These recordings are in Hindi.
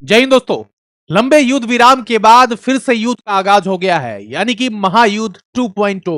जय हिंद दोस्तों। लंबे युद्ध विराम के बाद फिर से युद्ध का आगाज हो गया है, यानी कि महायुद्ध 2.0।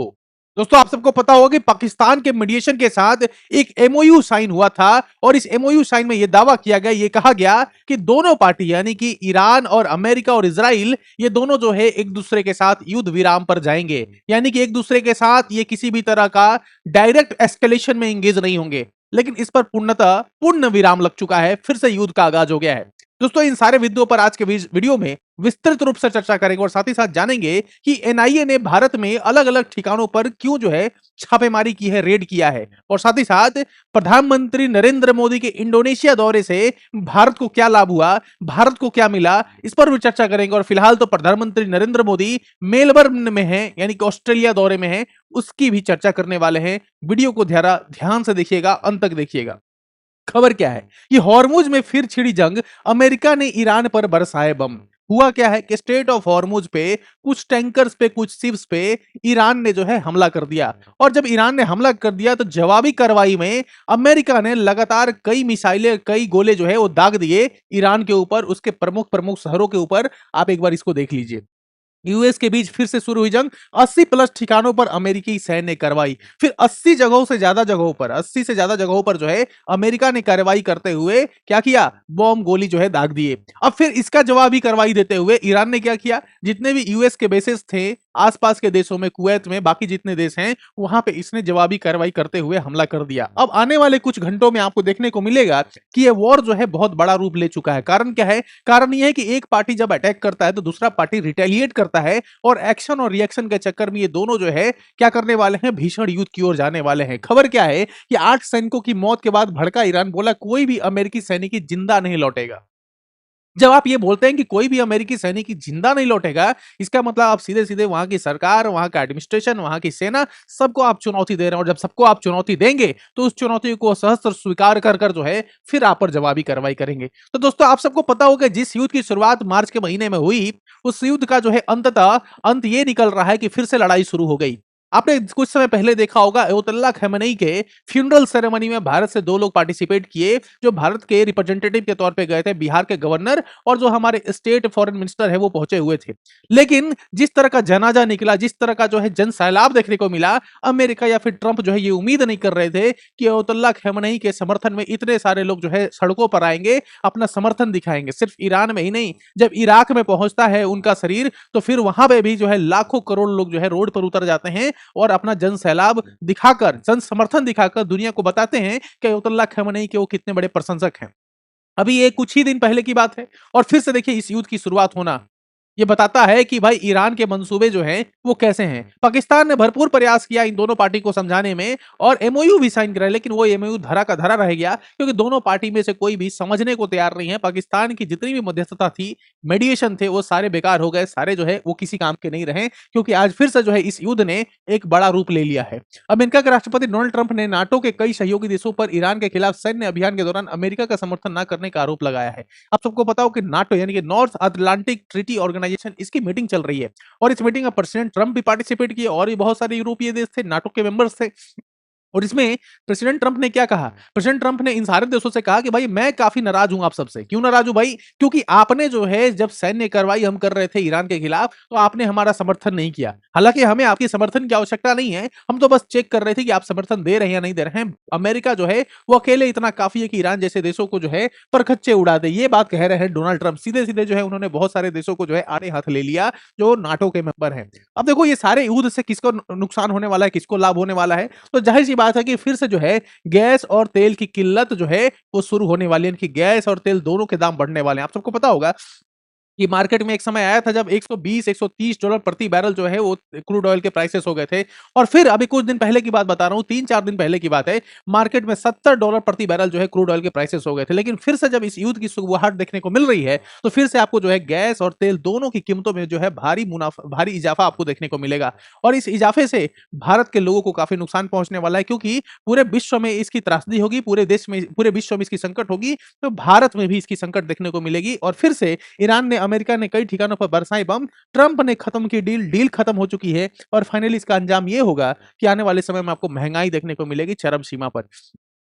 दोस्तों, आप सबको पता होगा कि पाकिस्तान के मीडिएशन के साथ एक एमओयू साइन हुआ था और इस एमओयू साइन में यह दावा किया गया, यह कहा गया कि दोनों पार्टी यानी कि ईरान और अमेरिका और इजराइल, ये दोनों जो है एक दूसरे के साथ युद्ध विराम पर जाएंगे, यानी कि एक दूसरे के साथ ये किसी भी तरह का डायरेक्ट एस्केलेशन में एंगेज नहीं होंगे। लेकिन इस पर पूर्णतः पूर्ण विराम लग चुका है, फिर से युद्ध का आगाज हो गया है। दोस्तों, इन सारे मुद्दों पर आज के वीडियो में विस्तृत रूप से चर्चा करेंगे और साथ ही साथ जानेंगे कि एनआईए ने भारत में अलग अलग ठिकानों पर क्यों जो है छापेमारी की है, रेड किया है, और साथ ही साथ प्रधानमंत्री नरेंद्र मोदी के इंडोनेशिया दौरे से भारत को क्या लाभ हुआ, भारत को क्या मिला, इस पर भी चर्चा करेंगे। और फिलहाल तो प्रधानमंत्री नरेंद्र मोदी मेलबर्न में है, यानी कि ऑस्ट्रेलिया दौरे में है, उसकी भी चर्चा करने वाले हैं। वीडियो को ध्यान से देखिएगा, अंत तक देखिएगा। खबर क्या है कि हॉर्मुज में फिर छिड़ी जंग, अमेरिका ने ईरान पर बरसाए बम। हुआ क्या है कि स्टेट ऑफ हॉर्मुज पे कुछ टैंकर्स पे, कुछ शिप्स पे ईरान ने जो है हमला कर दिया। और जब ईरान ने हमला कर दिया तो जवाबी कार्रवाई में अमेरिका ने लगातार कई मिसाइलें, कई गोले जो है वो दाग दिए ईरान के ऊपर, उसके प्रमुख प्रमुख शहरों के ऊपर। आप एक बार इसको देख लीजिए। यूएस के बीच फिर से शुरू हुई जंग, 80 प्लस ठिकानों पर अमेरिकी सैन्य कार्रवाई। फिर 80 से ज्यादा जगहों पर जो है अमेरिका ने कार्रवाई करते हुए क्या किया, बॉम्ब गोली जो है दाग दिए। अब फिर इसका जवाबी कार्रवाई देते हुए ईरान ने क्या किया, जितने भी यूएस के बेसेस थे आसपास के देशों में, कुवैत में, बाकी जितने देश हैं वहां पे इसने जवाबी कार्रवाई करते हुए हमला कर दिया। अब आने वाले कुछ घंटों में आपको देखने को मिलेगा कि यह वॉर जो है बहुत बड़ा रूप ले चुका है। कारण क्या है? कारण यह है कि एक पार्टी जब अटैक करता है तो दूसरा पार्टी रिटेलिएट करता है, और एक्शन और रिएक्शन के चक्कर में ये दोनों जो है क्या करने वाले हैं, भीषण युद्ध की ओर जाने वाले हैं। खबर क्या है कि 8 सैनिकों की मौत के बाद भड़का ईरान, बोला कोई भी अमेरिकी सैनिक जिंदा नहीं लौटेगा। जब आप ये बोलते हैं कि कोई भी अमेरिकी सैनिक जिंदा नहीं लौटेगा, इसका मतलब आप सीधे सीधे वहां की सरकार, वहां का एडमिनिस्ट्रेशन, वहां की सेना, सबको आप चुनौती दे रहे हैं। और जब सबको आप चुनौती देंगे तो उस चुनौती को सहस्त्र स्वीकार कर कर जो है फिर आप पर जवाबी कार्रवाई करेंगे। तो दोस्तों, आप सबको पता होगा जिस युद्ध की शुरुआत मार्च के महीने में हुई, उस युद्ध का जो है अंततः अंत ये निकल रहा है कि फिर से लड़ाई शुरू हो गई। आपने कुछ समय पहले देखा होगा अयतुल्ला खमेनी के फ्यूनरल सेरेमनी में भारत से 2 लोग पार्टिसिपेट किए, जो भारत के रिप्रेजेंटेटिव के तौर पे गए थे, बिहार के गवर्नर और जो हमारे स्टेट फॉरेन मिनिस्टर है वो पहुंचे हुए थे। लेकिन जिस तरह का जनाजा निकला, जिस तरह का जो है जन सैलाब देखने को मिला, अमेरिका या फिर ट्रंप जो है ये उम्मीद नहीं कर रहे थे कि अयतुल्ला खमेनी के समर्थन में इतने सारे लोग जो है सड़कों पर आएंगे, अपना समर्थन दिखाएंगे। सिर्फ ईरान में ही नहीं, जब इराक में पहुंचता है उनका शरीर तो फिर वहां पे भी जो है लाखों करोड़ लोग जो है रोड पर उतर जाते हैं और अपना जन सैलाब दिखाकर, जन समर्थन दिखाकर दुनिया को बताते हैं कि अयतुल्ला खमेनी के वो कितने बड़े प्रशंसक हैं। अभी ये कुछ ही दिन पहले की बात है और फिर से देखिए इस युद्ध की शुरुआत होना, ये बताता है कि भाई ईरान के मंसूबे जो हैं वो कैसे हैं। पाकिस्तान ने भरपूर प्रयास किया इन दोनों पार्टी को समझाने में और एमओयू भी साइन कराया, लेकिन वो एमओयू धरा का धरा रह गया, क्योंकि दोनों पार्टी में से कोई भी समझने को तैयार नहीं है। पाकिस्तान की जितनी भी मध्यस्थता थी, मेडिएशन थे, वो सारे बेकार हो गए, सारे जो है वो किसी काम के नहीं रहे, क्योंकि आज फिर से जो है इस युद्ध ने एक बड़ा रूप ले लिया है। अमेरिका के राष्ट्रपति डोनाल्ड ट्रंप ने नाटो के कई सहयोगी देशों पर ईरान के खिलाफ सैन्य अभियान के दौरान अमेरिका का समर्थन न करने का आरोप लगाया है। आप सबको पता हो कि नाटो यानी कि नॉर्थ अटलांटिक ट्रीटी ऑर्गेनाइजेशन, इसकी मीटिंग चल रही है और इस मीटिंग में प्रेसिडेंट ट्रंप भी पार्टिसिपेट किए और भी बहुत सारे यूरोपीय देश थे, नाटो के मेंबर्स थे। और इसमें प्रेसिडेंट ट्रंप ने क्या कहा? प्रेसिडेंट ट्रंप ने इन सारे देशों से कहा कि भाई मैं काफी नाराज हूं आप सबसे। क्यों नाराज हूं भाई? क्योंकि आपने जो है जब सैन्य कार्रवाई हम कर रहे थे ईरान के खिलाफ तो आपने हमारा समर्थन नहीं किया। हालांकि हमें आपकी समर्थन की आवश्यकता नहीं है, हम तो बस चेक कर रहे थे कि आप समर्थन दे रहे हैं या नहीं दे रहे हैं। अमेरिका जो है वो अकेले इतना काफी है कि ईरान जैसे देशों को जो है परखच्चे उड़ा दे। ये बात कह रहे हैं डोनाल्ड ट्रंप। सीधे सीधे जो है उन्होंने बहुत सारे देशों को जो है आड़े हाथ ले लिया जो नाटो के मेंबर हैं। अब देखो ये सारे युद्ध से किसको नुकसान होने वाला है, किसको लाभ होने वाला है? तो जाहिर सी बात है कि फिर से जो है गैस और तेल की किल्लत जो है वो शुरू होने वाली है, कि गैस और तेल दोनों के दाम बढ़ने वाले हैं। आप सबको पता होगा कि मार्केट में एक समय आया था जब 120 130 डॉलर प्रति बैरल जो है वो क्रूड ऑयल के प्राइसेस हो गए थे, और फिर अभी कुछ दिन पहले की बात बता रहा हूं, 3-4 दिन पहले की बात है, मार्केट में 70 डॉलर प्रति बैरल जो है क्रूड ऑयल के प्राइसेस हो गए थे। लेकिन फिर से जब इस युद्ध की शुरुआत देखने को मिल रही है तो फिर से आपको जो है गैस और तेल दोनों की कीमतों में जो है भारी मुनाफा, भारी इजाफा आपको देखने को मिलेगा। और इस इजाफे से भारत के लोगों को काफी नुकसान पहुंचने वाला है, क्योंकि पूरे विश्व में इसकी त्रासदी होगी, पूरे देश में, पूरे विश्व में इसकी संकट होगी, तो भारत में भी इसकी संकट देखने को मिलेगी। और फिर से ईरान ने, अमेरिका ने कई ठिकानों पर बरसाए बम, ट्रंप ने खत्म की डील, डील खत्म हो चुकी है, और फाइनली इसका अंजाम ये होगा कि आने वाले समय में आपको महंगाई देखने को मिलेगी चरम सीमा पर।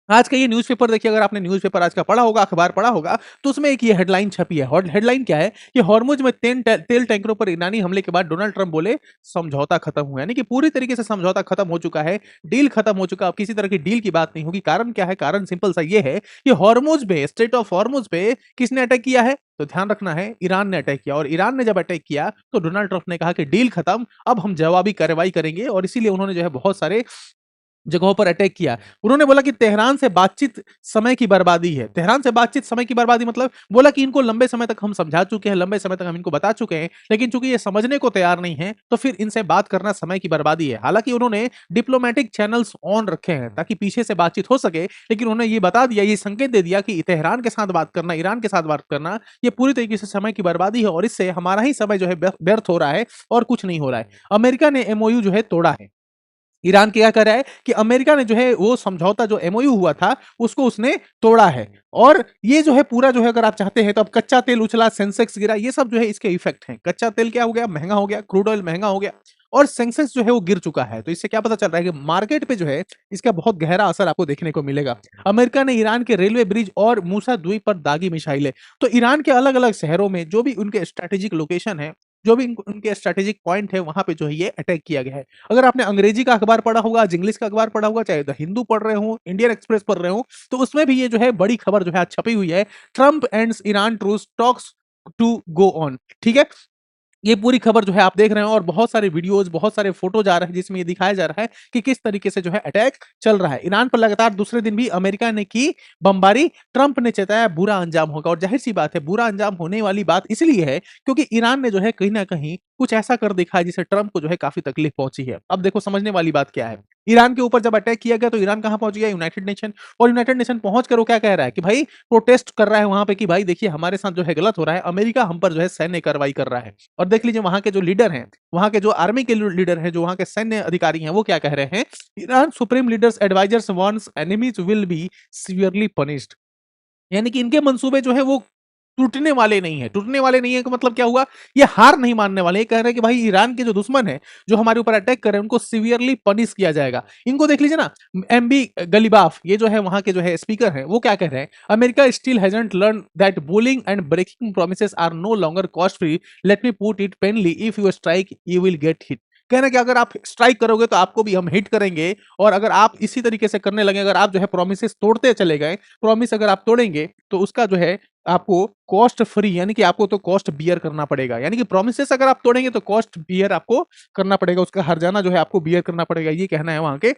आज का ये न्यूज़पेपर देखिए, अगर आपने न्यूज़पेपर आज का पढ़ा होगा, अखबार पढ़ा होगा, तो उसमें एक ये हेडलाइन छपी है। हॉट हेडलाइन क्या है कि हॉर्मुज़ में तेल टैंकरों पर ईरानी हमले के बाद डोनाल्ड ट्रंप बोले समझौता खत्म हुआ। यानी कि पूरी तरीके से समझौता खत्म हो चुका है, डील खत्म हो चुका है, अब किसी तरह की डील की बात नहीं होगी। कारण क्या है? कारण सिंपल सा ये है कि हॉर्मुज़ पे, स्ट्रेट ऑफ हॉर्मुज़ पे किसने अटैक किया है? तो ध्यान रखना है, ईरान ने अटैक किया, और ईरान ने जब अटैक किया तो डोनाल्ड ट्रंप ने कहा कि डील खत्म, अब हम जवाबी कार्रवाई करेंगे, और इसीलिए उन्होंने जो है बहुत सारे जगहों पर अटैक किया। उन्होंने बोला कि तेहरान से बातचीत समय की बर्बादी है। तेहरान से बातचीत समय की बर्बादी मतलब बोला कि इनको लंबे समय तक हम समझा चुके हैं, लंबे समय तक हम इनको बता चुके हैं, लेकिन चूंकि ये समझने को तैयार नहीं है, तो फिर इनसे बात करना समय की बर्बादी है। हालांकि उन्होंने डिप्लोमेटिक चैनल्स ऑन रखे हैं ताकि पीछे से बातचीत हो सके, लेकिन उन्होंने ये बता दिया, ये संकेत दे दिया कि तेहरान के साथ बात करना, ईरान के साथ बात करना, ये पूरी तरीके से समय की बर्बादी है, और इससे हमारा ही समय जो है व्यर्थ हो रहा है, और कुछ नहीं हो रहा है। अमेरिका ने एमओयू जो है तोड़ा है। ईरान क्या कर रहा है कि अमेरिका ने जो है वो समझौता जो एमओयू हुआ था उसको उसने तोड़ा है, और ये जो है पूरा जो है, अगर आप चाहते हैं तो अब कच्चा तेल उछला, सेंसेक्स गिरा, ये सब जो है इसके इफेक्ट हैं। कच्चा तेल क्या हो गया? महंगा हो गया, क्रूड ऑयल महंगा हो गया, और सेंसेक्स जो है वो गिर चुका है। तो इससे क्या पता चल रहा है कि मार्केट पे जो है इसका बहुत गहरा असर आपको देखने को मिलेगा। अमेरिका ने ईरान के रेलवे ब्रिज और मूसा द्वीप पर दागी मिसाइलें। तो ईरान के अलग अलग शहरों में जो भी उनके स्ट्रेटेजिक लोकेशन है, जो भी उनके स्ट्रेटेजिक पॉइंट है, वहां पे जो है ये अटैक किया गया है। अगर आपने अंग्रेजी का अखबार पढ़ा होगा, आज इंग्लिश का अखबार पढ़ा होगा, चाहे द हिंदू पढ़ रहे हो, इंडियन एक्सप्रेस पढ़ रहे हो, तो उसमें भी ये जो है बड़ी खबर जो है आज छपी हुई है। Trump ends Iran truce talks to go on. ठीक है, ये पूरी खबर जो है आप देख रहे हैं, और बहुत सारे वीडियोस, बहुत सारे फोटोज आ रहे हैं जिसमें ये दिखाया जा रहा है कि किस तरीके से जो है अटैक चल रहा है। ईरान पर लगातार दूसरे दिन भी अमेरिका ने की बमबारी। ट्रंप ने चेताया बुरा अंजाम होगा, और जाहिर सी बात है बुरा अंजाम होने वाली बात इसलिए है क्योंकि ईरान ने जो है कहीं ना कहीं कुछ ऐसा कर दिखाया जिससे ट्रंप को जो है काफी तकलीफ पहुंची है। अब देखो समझने वाली बात क्या है, ईरान के ऊपर जब अटैक किया गया तो ईरान कहां पहुंच गया? United nation. और यूनाइटेड नेशन पहुंच कर वो क्या कह रहा है कि भाई प्रोटेस्ट कर रहा है वहां पे कि भाई देखिए हमारे साथ जो है गलत हो रहा है, अमेरिका हम पर जो है सैन्य कार्रवाई कर रहा है। और देख लीजिए वहां के जो लीडर हैं, वहां के जो आर्मी के लीडर हैं, जो वहां के सैन्य अधिकारी हैं, वो क्या कह रहे हैं? Iran supreme leaders advisers warns enemies will be severely punished. यानी कि इनके मंसूबे जो है वो टूटने वाले नहीं है। टूटने वाले नहीं है का मतलब क्या हुआ? ये हार नहीं मानने वाले। ये कह रहे हैं कि भाई ईरान के जो दुश्मन है, जो हमारे ऊपर अटैक कर रहे हैं, उनको सीवियरली पनिश किया जाएगा। इनको देख लीजिए ना, एमबी गलीबाफ, ये जो है वहां के जो है स्पीकर हैं, वो क्या कह रहे हैं? America still hasn't learn that bullying and breaking promises are no longer cost free. Let me put it plainly, if you strike you will get hit. कह रहे हैं कि अगर आप स्ट्राइक करोगे तो आपको भी हम हिट करेंगे, और अगर आप इसी तरीके से करने लगे, अगर आप जो है प्रोमिसेस तोड़ते चले गए, प्रॉमिस अगर आप तोड़ेंगे तो उसका जो है आपको कॉस्ट फ्री, यानी कि आपको तो कॉस्ट बियर करना पड़ेगा। यानी कि प्रोमिसेस अगर आप तोड़ेंगे तो कॉस्ट बियर आपको करना पड़ेगा, उसका हर्जाना जो है आपको बियर करना पड़ेगा। ये कहना है वहां के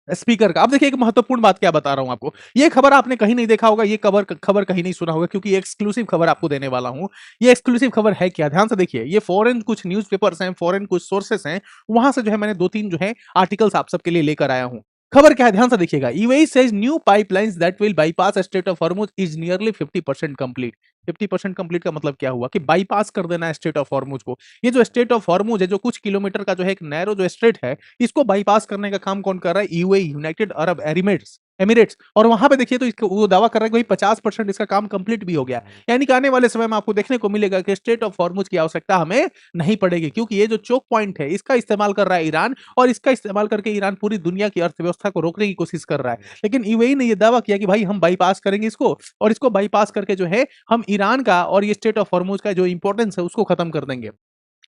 स्पीकर का। अब देखिए एक महत्वपूर्ण बात क्या बता रहा हूं आपको, ये खबर आपने कहीं नहीं देखा होगा, ये खबर खबर कहीं नहीं सुना होगा, क्योंकि ये एक्सक्लूसिव खबर आपको देने वाला हूं। ये एक्सक्लूसिव खबर है क्या? ध्यान से देखिए, ये फॉरेन कुछ न्यूज़पेपर्स हैं, फॉरेन कुछ सोर्सेस हैं, वहां से जो है मैंने दो तीन जो है आर्टिकल्स आप सबके लिए लेकर आया हूं। खबर क्या है ध्यान से देखिएगा। UAE says new pipelines that will bypass straight of Hormuz is nearly 50% complete. 50% complete का मतलब क्या हुआ कि बाईपास कर देना है स्ट्रेट ऑफ हॉर्मुज को। ये जो स्ट्रेट ऑफ हॉर्मुज है, जो कुछ किलोमीटर का जो है एक नैरो जो स्ट्रेट है, इसको बाईपास करने का काम कौन कर रहा है? UAE, United Arab Emirates. Emirates. और वहां पे देखिए तो इसको वो दावा कर रहा है कि भाई 50% इसका काम कंप्लीट भी हो गया। यानी कि आने वाले समय में आपको देखने को मिलेगा कि स्ट्रेट ऑफ हॉर्मुज की आवश्यकता हमें नहीं पड़ेगी, क्योंकि ये जो चोक पॉइंट है इसका इस्तेमाल कर रहा है ईरान, और इसका इस्तेमाल करके ईरान पूरी दुनिया की अर्थव्यवस्था को रोकने की कोशिश कर रहा है। लेकिन यूएई ने यह दावा किया कि भाई हम बाईपास करेंगे इसको, और इसको बाईपास करके जो है हम ईरान का और ये स्ट्रेट ऑफ हॉर्मुज का जो इंपॉर्टेंस है उसको खत्म कर देंगे।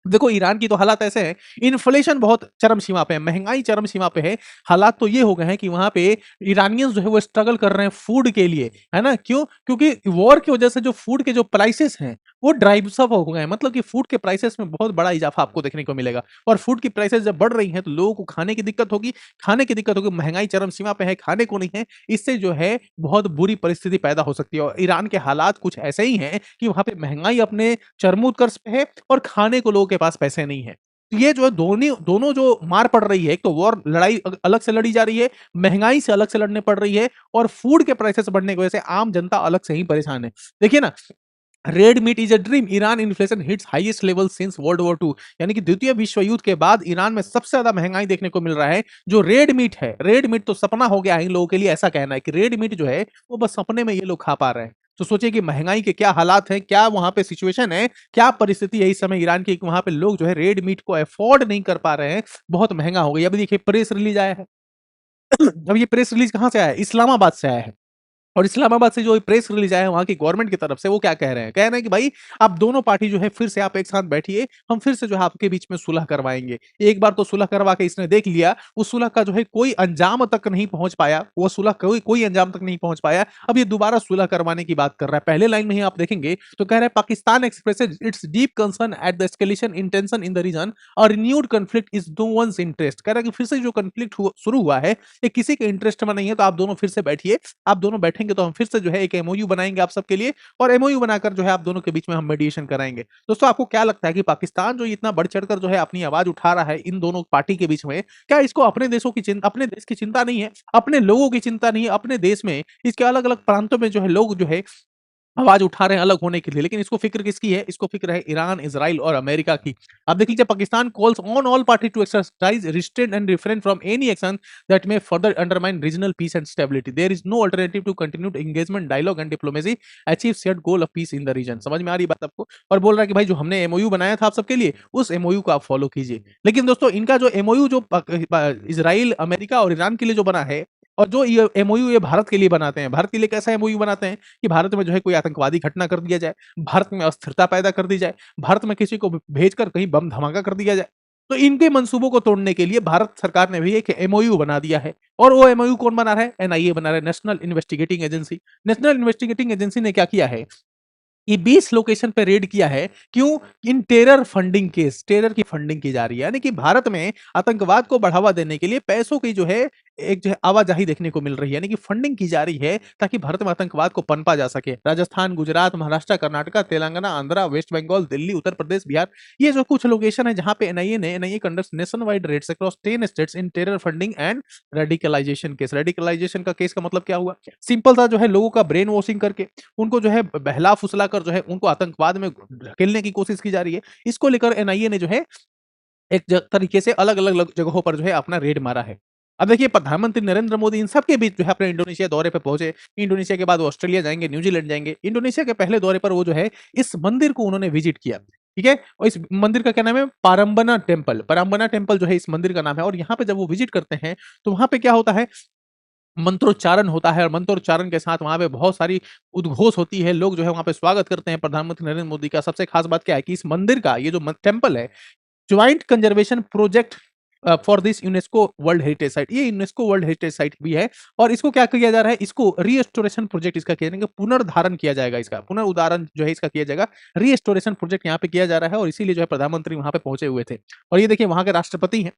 देखो ईरान की तो हालात ऐसे हैं, इन्फ्लेशन बहुत चरम सीमा पे है, महंगाई चरम सीमा पे है। हालात तो ये हो गए हैं कि वहां पे ईरानियंस जो है वो स्ट्रगल कर रहे हैं फूड के लिए, है ना? क्यों? क्योंकि वॉर की वजह से जो फूड के जो प्राइसेस हैं वो ड्राइव्स अप हो गए हैं। मतलब कि फूड के प्राइसेस में बहुत बड़ा इजाफा आपको देखने को मिलेगा, और फूड की प्राइसेस जब बढ़ रही हैं तो लोगों को खाने की दिक्कत होगी। खाने की दिक्कत होगी, महंगाई चरम सीमा पे है, खाने को नहीं है, इससे जो है बहुत बुरी परिस्थिति पैदा हो सकती है। और ईरान के हालात कुछ ऐसे ही हैं कि वहां पे महंगाई अपने चरमोत्कर्ष पे है, और खाने को लोगों के पास पैसे नहीं है। तो ये जो है दोनों दोनों जो मार पड़ रही है, एक तो वॉर लड़ाई अलग से लड़ी जा रही है, महंगाई से अलग से लड़ने पड़ रही है, और फूड के प्राइसेस बढ़ने की वजह से आम जनता अलग से ही परेशान है। देखिए ना, red meat is a dream, Iran inflation hits highest level since world war two. यानी कि द्वितीय विश्व युद्ध के बाद ईरान में सबसे ज्यादा महंगाई देखने को मिल रहा है। जो रेड मीट है, रेड मीट तो सपना हो गया है इन लोगों के लिए, ऐसा कहना है कि रेड मीट जो है वो बस सपने में ये लोग खा पा रहे हैं। तो सोचिए कि महंगाई के क्या हालात हैं, क्या वहां पे सिचुएशन है, क्या परिस्थिति है इस समय ईरान की, वहां पे लोग जो है रेड मीट को अफोर्ड नहीं कर पा रहे हैं, बहुत महंगा हो गया। अभी देखिए प्रेस रिलीज आया है, अब ये प्रेस रिलीज कहाँ से आया है? इस्लामाबाद से आया है। और इस्लामाबाद से जो प्रेस रिलीज आया है वहाँ की गवर्नमेंट की तरफ से, वो क्या कह रहे हैं? कह रहे हैं कि भाई आप दोनों पार्टी जो है फिर से आप एक साथ बैठिए, हम फिर से जो है आपके बीच में सुलह करवाएँगे। एक बार तो सुलह करवा के इसने देख लिया, उस सुलह का जो है कोई अंजाम तक नहीं पहुँच पाया, वो सुलह कोई कोई अंजाम तक नहीं पहुँच पाया। अब ये दोबारा सुलह करवाने की बात कर रहा है। पहले लाइन में ही आप देखेंगे तो कह रहा है, Pakistan expresses its deep concern at the escalation in tension in the region और renewed conflict is no one's interest. कह रहा है कि फिर से जो कॉन्फ्लिक्ट शुरू हुआ है, ये किसी के इंटरेस्ट में नहीं है, तो आप दोनों फिर से बैठिए, आप दोनों बैठेंगे तो हम फिर से जो है एक एमओयू बनाएंगे आप सबके लिए, और एमओयू बनाकर जो है आप दोनों के बीच में हम मेडिएशन कराएंगे। दोस्तों, आपको क्या लगता है कि पाकिस्तान जो इतना बढ़ चढ़कर जो है अपनी आवाज उठा रहा है इन दोनों पार्टी के बीच में, क्या इसको अपने देशों की चिंता, अपने देश की चिंता नहीं है, अपने लोगों की चिंता नहीं है? अपने देश में इसके अलग अलग प्रांतों में जो है लोग जो है आवाज उठा रहे हैं अलग होने के लिए, लेकिन इसको फिक्र किसकी है? इसको फिक्र है ईरान, इजराइल और अमेरिका की। अब देख लीजिए, Pakistan calls on all party to exercise restraint and refrain from any action that may further undermine regional peace and stability. There is no alternative to continued engagement, dialogue and diplomacy achieve shared goal of peace in the region. समझ में आ रही बात आपको? और बोल रहा है कि भाई जो हमने एमओयू बनाया था आप सबके लिए, उस एमओयू को आप फॉलो कीजिए। लेकिन दोस्तों, इनका जो एमओयू जो इजराइल, अमेरिका और ईरान के लिए जो बना है, और जो ये एमओयू ये भारत के लिए बनाते हैं, भारत के लिए कैसा एमओयू बनाते हैं कि भारत में जो है कोई आतंकवादी घटना कर दिया जाए, भारत में अस्थिरता पैदा कर दी जाए, भारत में किसी को भेजकर कहीं बम धमाका कर दिया जाए। तो इनके मंसूबों को तोड़ने के लिए भारत सरकार ने भी एक एमओयू बना दिया है। और वो एमओयू कौन बना रहा है? एनआईए बना रहा है, national investigating agency. National investigating agency ने क्या किया है? ये 20 लोकेशन पे रेड किया है। क्यों? इन टेरर फंडिंग केस, टेरर की फंडिंग की जा रही है, यानी कि भारत में आतंकवाद को बढ़ावा देने के लिए पैसों की जो है एक जो है आवाजाही देखने को मिल रही है, यानी कि फंडिंग की जा रही है ताकि भारत में आतंकवाद को पनपा जा सके। राजस्थान, गुजरात, महाराष्ट्र, कर्नाटका, तेलंगाना, आंध्रा, वेस्ट बंगाल, दिल्ली, उत्तर प्रदेश, बिहार, ये जो कुछ लोकेशन है जहां पे NIA conducts nation wide raids across 10 states in terror funding and radicalisation case. Radicalisation का केस का मतलब क्या हुआ? सिंपल सा, जो है लोगों का ब्रेन वॉशिंग करके उनको जो है बहला फुसला कर जो है उनको आतंकवाद में ढकेलने की कोशिश की जा रही है। इसको लेकर एनआईए ने जो है एक तरीके से अलग अलग जगहों पर जो है अपना रेड मारा है। अब देखिए, प्रधानमंत्री नरेंद्र मोदी इन सबके बीच जो है अपने इंडोनेशिया दौरे पे पहुंचे। इंडोनेशिया के बाद वो ऑस्ट्रेलिया जाएंगे, न्यूजीलैंड जाएंगे। इंडोनेशिया के पहले दौरे पर वो जो है इस मंदिर को उन्होंने विजिट किया। ठीक है, और इस मंदिर का क्या नाम है? पारंबना टेम्पल। पारंबना टेम्पल जो है इस मंदिर का नाम है। और यहाँ पे जब वो विजिट करते हैं तो वहां पे क्या होता है? मंत्रोच्चारण होता है, और मंत्रोच्चारण के साथ वहाँ पे बहुत सारी उद्घोष होती है। लोग जो है वहाँ पे स्वागत करते हैं प्रधानमंत्री नरेंद्र मोदी का। सबसे खास बात क्या है कि इस मंदिर का ये जो टेम्पल है, joint conservation project for this UNESCO world heritage site, ये यूनेस्को वर्ल्ड हेरिटेज साइट भी है। और इसको क्या किया जा रहा है? इसको रीस्टोरेशन प्रोजेक्ट इसका किया जाएगा, पुनर्धारण किया जाएगा, इसका पुनरुद्धारण जो है इसका किया जाएगा। रीस्टोरेशन प्रोजेक्ट यहाँ पे किया जा रहा है, और इसीलिए जो है प्रधानमंत्री वहां पे पहुंचे हुए थे। और ये देखिए, वहां के राष्ट्रपति हैं,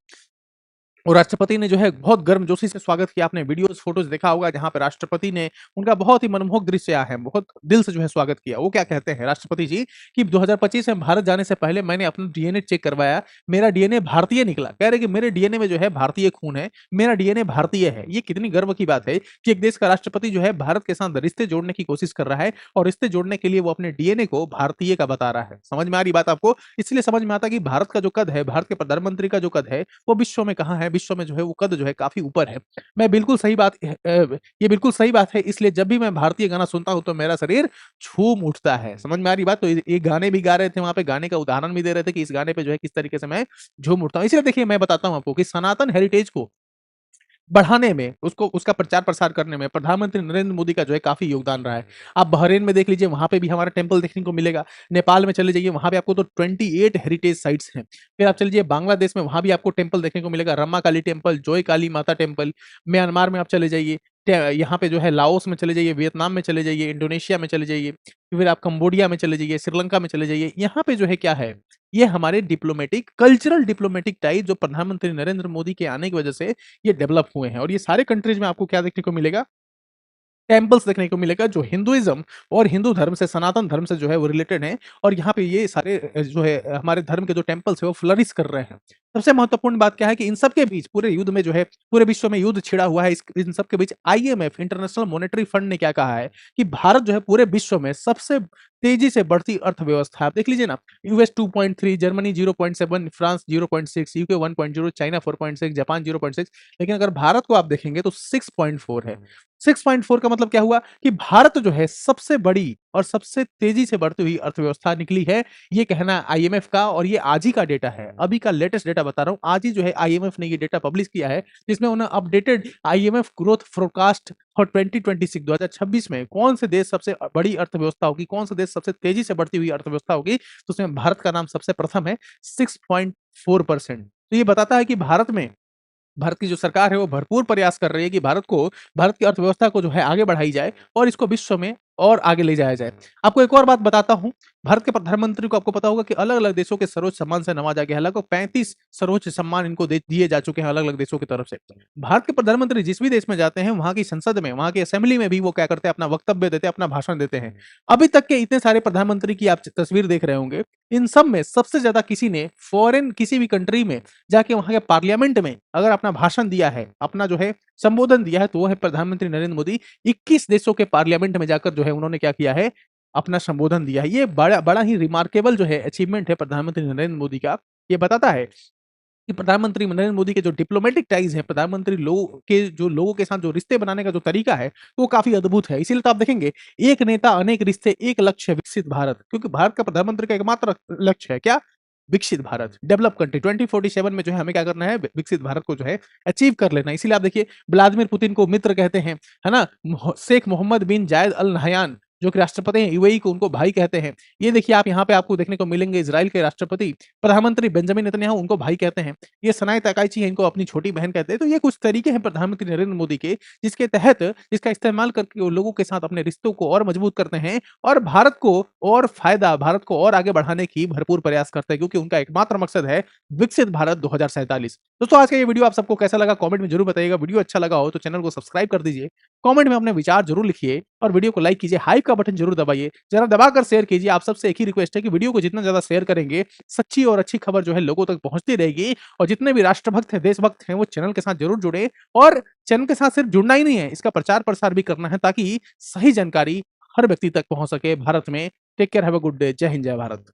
और राष्ट्रपति ने जो है बहुत गर्मजोशी से स्वागत किया। आपने वीडियोस, फोटोज देखा होगा जहां पे राष्ट्रपति ने उनका बहुत ही मनमोहक दृश्य आया है, बहुत दिल से जो है स्वागत किया। वो क्या कहते हैं राष्ट्रपति जी कि 2025 में भारत जाने से पहले मैंने अपना डीएनए चेक करवाया, मेरा डीएनए भारतीय निकला। कह रहे कि मेरे डीएनए में जो है भारतीय खून है, मेरा डीएनए भारतीय है। ये कितनी गर्व की बात है कि एक देश का राष्ट्रपति जो है भारत के साथ रिश्ते जोड़ने की कोशिश कर रहा है, और रिश्ते जोड़ने के लिए वो अपने डीएनए को भारतीय का बता रहा है। समझ में आ रही बात आपको? इसलिए समझ में आता है कि भारत का जो कद है, भारत के प्रधानमंत्री का जो कद है, वो विश्व में कहाँ है? विश्व में जो है वो कद जो है काफ़ी ऊपर है। मैं बिल्कुल सही बात ये बिल्कुल सही बात है, इसलिए जब भी मैं भारतीय गाना सुनता हूँ तो मेरा शरीर झूम उठता है। समझ में आ रही बात? तो ये गाने भी गा रहे थे वहाँ पे, गाने का उदाहरण भी दे रहे थे कि इस गाने पे जो है किस तरीके से मैं झूम उठता हूँ। इसलिए देखिए, मैं बताता हूँ आपको कि सनातन हेरिटेज को बढ़ाने में, उसको उसका प्रचार-प्रसार करने में प्रधानमंत्री नरेंद्र मोदी का जो है काफ़ी योगदान रहा है। आप बहरीन में देख लीजिए, वहाँ पे भी हमारा टेम्पल देखने को मिलेगा। नेपाल में चले जाइए, वहाँ पे आपको तो 28 हेरिटेज साइट्स हैं। फिर आप चले जाइए बांग्लादेश में, वहाँ भी आपको टेम्पल देखने को मिलेगा, रम्मा काली टेम्पल, जोय काली माता टेम्पल। म्यांमार में आप चले जाइए, यहाँ पे जो है लाओस में चले जाइए, वियतनाम में चले जाइए, इंडोनेशिया में चले जाइए, फिर आप कंबोडिया में चले जाइए, श्रीलंका में चले जाइए। यहाँ पे जो है क्या है, ये हमारे डिप्लोमेटिक, कल्चरल डिप्लोमेटिक टाइज जो प्रधानमंत्री नरेंद्र मोदी के आने की वजह से ये डेवलप हुए हैं। और ये सारे कंट्रीज में आपको क्या देखने को मिलेगा? टेम्पल्स देखने को मिलेगा, जो हिंदुइज्म और हिंदू धर्म से, सनातन धर्म से जो है वो रिलेटेड हैं। और यहाँ पे ये सारे जो है हमारे धर्म के जो टेम्पल्स है वो फ्लरिश कर रहे हैं। सबसे महत्वपूर्ण बात क्या है कि इन सब के बीच पूरे युद्ध में जो है, पूरे विश्व में युद्ध छिड़ा हुआ है, इन सब के बीच आईएमएफ, इंटरनेशनल मॉनेटरी फंड ने क्या कहा है कि भारत जो है पूरे विश्व में सबसे तेजी से बढ़ती अर्थव्यवस्था है। आप देख लीजिए ना, US 2.3, Germany 0.7, France 0.6, UK 1.0, China 4.6, Japan 0.6, लेकिन अगर भारत को आप देखेंगे तो 6.4 है। 6.4 का मतलब क्या हुआ कि भारत जो है सबसे बड़ी और सबसे तेजी से बढ़ती हुई अर्थव्यवस्था निकली है। ये कहना है आईएमएफ का और ये आज ही का डेटा है। अभी का लेटेस्ट डेटा बता रहा हूँ। आज ही जो है आईएमएफ ने ये डेटा पब्लिश किया है, जिसमें उन्होंने updated IMF growth forecast for 2026 2026 में कौन से देश सबसे बड़ी अर्थव्यवस्था होगी, कौन सा देश सबसे तेजी से बढ़ती हुई अर्थव्यवस्था होगी, तो उसमें भारत का नाम सबसे प्रथम है 6.4%। तो ये बताता है कि भारत की जो सरकार है वो भरपूर प्रयास कर रही है कि भारत की अर्थव्यवस्था को जो है आगे बढ़ाई जाए और इसको विश्व में और आगे ले जाया जाए। आपको एक और बात बताता हूँ, भारत के प्रधानमंत्री को आपको पता होगा कि अलग-अलग देशों के सर्वोच्च सम्मान से नवाजा गया है। लगभग 35 सर्वोच्च सम्मान इनको दे दिए जा चुके हैं अलग-अलग देशों की तरफ से। भारत के प्रधानमंत्री जिस भी देश में जाते हैं, वहाँ की संसद में, वहाँ की असेंबली में भी वो क्या करते हैं, अपना वक्तव्य देते हैं, अपना भाषण देते हैं। अभी तक के इतने सारे प्रधानमंत्री की आप तस्वीर देख रहे होंगे, इन सब में सबसे ज्यादा किसी ने फॉरेन किसी भी कंट्री में जाके वहाँ के पार्लियामेंट में अगर अपना भाषण दिया है, अपना जो है संबोधन दिया है, तो वो है प्रधानमंत्री नरेंद्र मोदी। 21 देशों के पार्लियामेंट में जाकर जो है उन्होंने क्या किया है, अपना संबोधन दिया है। ये बड़ा बड़ा ही रिमार्केबल जो है अचीवमेंट है प्रधानमंत्री नरेंद्र मोदी का। ये बताता है कि प्रधानमंत्री नरेंद्र मोदी के जो डिप्लोमेटिक टाइज है, प्रधानमंत्री लोगों के साथ जो रिश्ते बनाने का जो तरीका है, वो काफी अद्भुत है। इसीलिए तो आप देखेंगे, एक नेता अनेक रिश्ते, एक लक्ष्य विकसित भारत। क्योंकि भारत का प्रधानमंत्री का एकमात्र लक्ष्य है क्या? विकसित भारत, डेवलप कंट्री। 2047 में जो है हमें क्या करना है, विकसित भारत को जो है अचीव कर लेना है। इसीलिए आप देखिए, व्लादिमीर पुतिन को मित्र कहते हैं, है ना? शेख मोहम्मद बिन जायद अल नहयान जो कि राष्ट्रपति हैं यूएई को, उनको भाई कहते हैं। ये देखिए, आप यहाँ पे आपको देखने को मिलेंगे, इजराइल के राष्ट्रपति प्रधानमंत्री बेंजामिन नेतन्याहू, उनको भाई कहते हैं। ये सनाए तकाईची है, इनको अपनी छोटी बहन कहते हैं। तो ये कुछ तरीके हैं प्रधानमंत्री नरेंद्र मोदी के, जिसका इस्तेमाल करके वो लोगों के साथ अपने रिश्तों को और मजबूत करते हैं और भारत को और आगे बढ़ाने की भरपूर प्रयास करते हैं, क्योंकि उनका एकमात्र मकसद है विकसित भारत 2047। दोस्तों, आज का ये वीडियो आप सबको कैसा लगा कमेंट में जरूर बताइएगा। वीडियो अच्छा लगा हो तो चैनल को सब्सक्राइब कर दीजिए, कमेंट में अपने विचार जरूर लिखिए और वीडियो को लाइक कीजिए, हाइप का बटन जरूर दबाइए, जरा दबाकर शेयर कीजिए। आप सबसे एक ही रिक्वेस्ट है कि वीडियो को जितना ज्यादा शेयर करेंगे, सच्ची और अच्छी खबर जो है लोगों तक पहुंचती रहेगी। और जितने भी राष्ट्रभक्त हैं, देशभक्त हैं, वो चैनल के साथ जरूर जुड़े और चैनल के साथ सिर्फ जुड़ना ही नहीं है, इसका प्रचार प्रसार भी करना है, ताकि सही जानकारी हर व्यक्ति तक पहुंच सके भारत में। Take care, have a good day. जय हिंद, जय भारत।